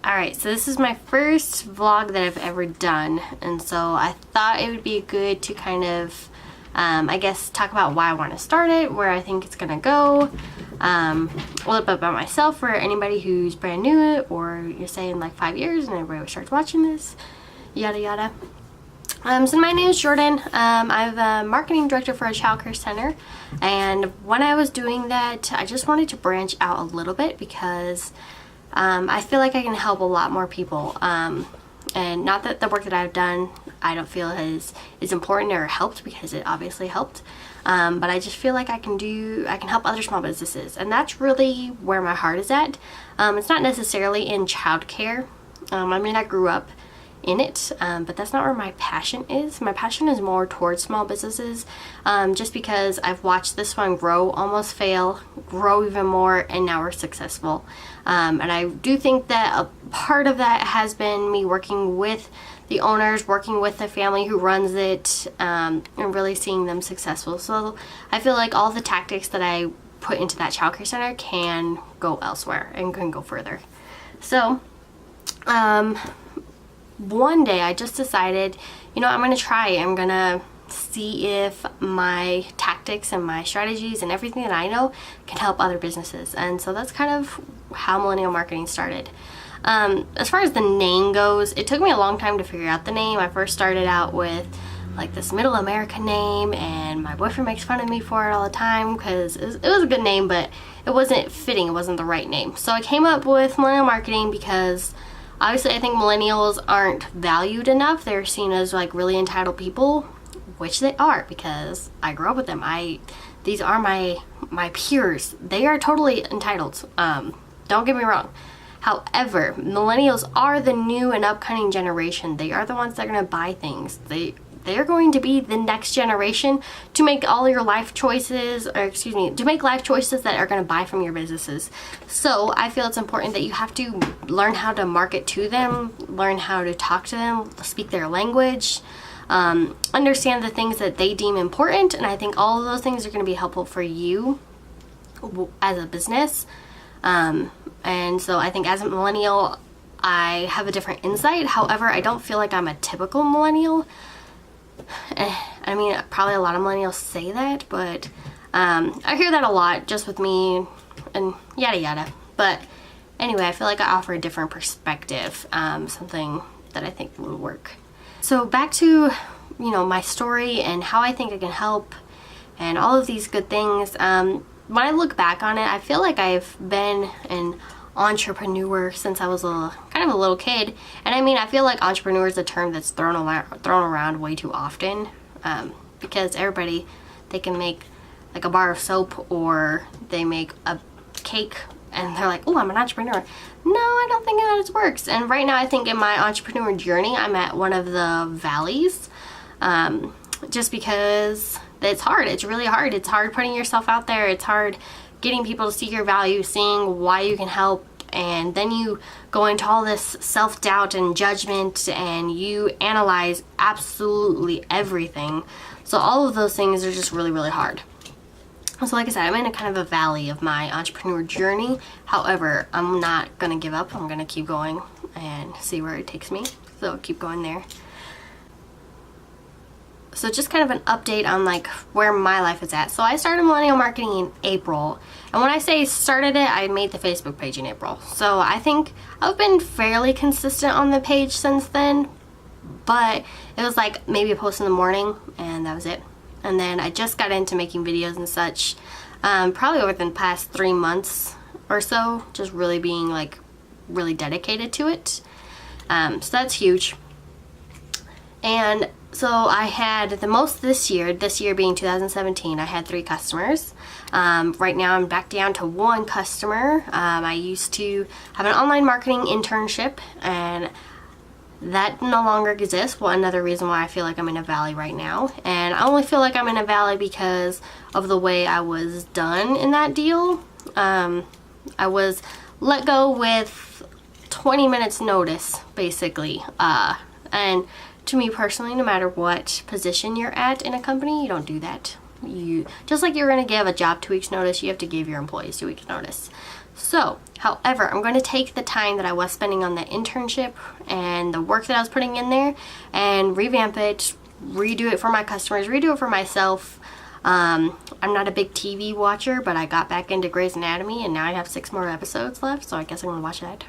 Alright, so this is my first vlog that I've ever done, and so I thought it would be good to kind of, I guess, talk about why I want to start it, where I think it's gonna go, a little bit about myself for anybody who's brand new, or you're saying like 5 years and everybody starts watching this, yada yada. So my name is Jordan. I'm a marketing director for a childcare center, and when I was doing that, I just wanted to branch out a little bit because I feel like I can help a lot more people, and not that the work that I've done I don't feel is important or helped, because it obviously helped, but I just feel like I can help other small businesses, and that's really where my heart is at. It's not necessarily in childcare. I mean, I grew up in it, but that's not where my passion is. My passion is more towards small businesses, just because I've watched this one grow, almost fail, grow even more, and now we're successful. And I do think that a part of that has been me working with the owners, working with the family who runs it, and really seeing them successful. So I feel like all the tactics that I put into that childcare center can go elsewhere and can go further. So one day I just decided, you know, I'm gonna see if my tactics and my strategies and everything that I know can help other businesses. And so that's kind of how Millennial Marketing started. As far as the name goes, it took me a long time to figure out the name. I first started out with like this middle American name, and my boyfriend makes fun of me for it all the time because it was a good name, but it wasn't fitting, it wasn't the right name. So I came up with Millennial Marketing because obviously I think millennials aren't valued enough. They're seen as like really entitled people, which they are, because I grew up with them. These are my peers. They are totally entitled. Don't get me wrong. However, millennials are the new and upcoming generation. They are the ones that are going to buy things. They're going to be the next generation to make all your life choices, or excuse me, to make life choices that are going to buy from your businesses. So I feel it's important that you have to learn how to market to them, learn how to talk to them, speak their language, understand the things that they deem important, and I think all of those things are going to be helpful for you as a business. And so I think as a millennial, I have a different insight. However, I don't feel like I'm a typical millennial. I mean, probably a lot of millennials say that, but I hear that a lot just with me and yada yada. But anyway, I feel like I offer a different perspective, something that I think will work. So back to, you know, my story and how I think I can help and all of these good things. When I look back on it, I feel like I've been an entrepreneur since I was kind of a little kid. And I mean, I feel like entrepreneur is a term that's thrown around way too often, because everybody, they can make like a bar of soap, or they make a cake and they're like, oh, I'm an entrepreneur. No, I don't think that it works. And right now I think in my entrepreneur journey, I'm at one of the valleys, just because it's hard. It's really hard. It's hard putting yourself out there. It's hard getting people to see your value, seeing why you can help, and then you go into all this self-doubt and judgment, and you analyze absolutely everything. So all of those things are just really, really hard. So like I said, I'm in a kind of a valley of my entrepreneur journey. However, I'm not gonna give up. I'm gonna keep going and see where it takes me. So keep going there. So just kind of an update on like where my life is at. So I started Millennial Marketing in April. And when I say started it, I made the Facebook page in April. So I think I've been fairly consistent on the page since then. But it was like maybe a post in the morning, and that was it. And then I just got into making videos and such, probably within the past 3 months or so, just really being like really dedicated to it. So that's huge. And so I had the most this year being 2017, I had 3 customers. Right now I'm back down to 1 customer. I used to have an online marketing internship, and that no longer exists. Well, another reason why I feel like I'm in a valley right now. And I only feel like I'm in a valley because of the way I was done in that deal. I was let go with 20 minutes notice, basically. And to me personally, no matter what position you're at in a company, you don't do that. Just like you're going to give a job 2 weeks notice, you have to give your employees 2 weeks notice. So, however, I'm going to take the time that I was spending on the internship and the work that I was putting in there and revamp it, redo it for my customers, redo it for myself. I'm not a big TV watcher, but I got back into Grey's Anatomy and now I have 6 more episodes left, so I guess I'm going to watch that.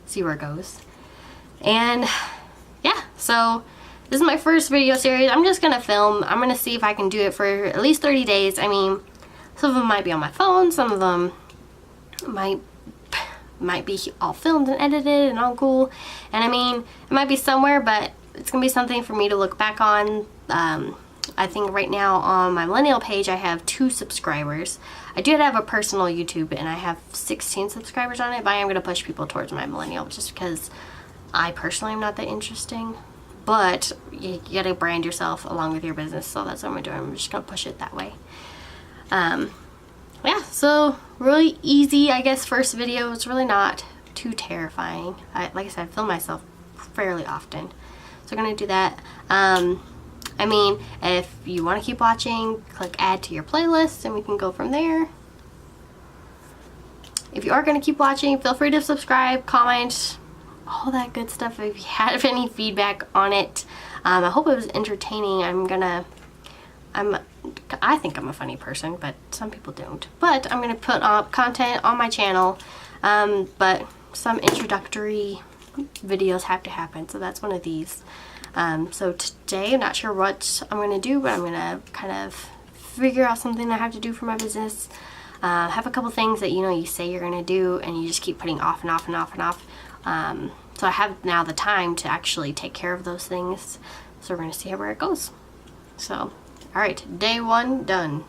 See where it goes. And yeah, so this is my first video series. I'm just going to film. I'm going to see if I can do it for at least 30 days. I mean, some of them might be on my phone, some of them might be all filmed and edited and all cool, and I mean, it might be somewhere, but it's gonna be something for me to look back on. I think right now on my Millennial page I have 2 subscribers. I do have a personal YouTube and I have 16 subscribers on it, but I am gonna push people towards my Millennial just because I personally am not that interesting, but you gotta brand yourself along with your business, so that's what I'm doing. I'm just gonna push it that way. Yeah, so really easy, I guess, first video. It's really not too terrifying. Like I said, I film myself fairly often, so I'm gonna do that. I mean, if you want to keep watching, click add to your playlist and we can go from there. If you are going to keep watching, feel free to subscribe, comment, all that good stuff if you have any feedback on it. I hope it was entertaining. I think I'm a funny person, but some people don't. But I'm going to put up content on my channel, but some introductory videos have to happen, so that's one of these. So today, I'm not sure what I'm going to do, but I'm going to kind of figure out something I have to do for my business. Have a couple things that you say you're going to do, and you just keep putting off and off and off and off. So I have now the time to actually take care of those things. So we're going to see where it goes. So, alright, day 1 done.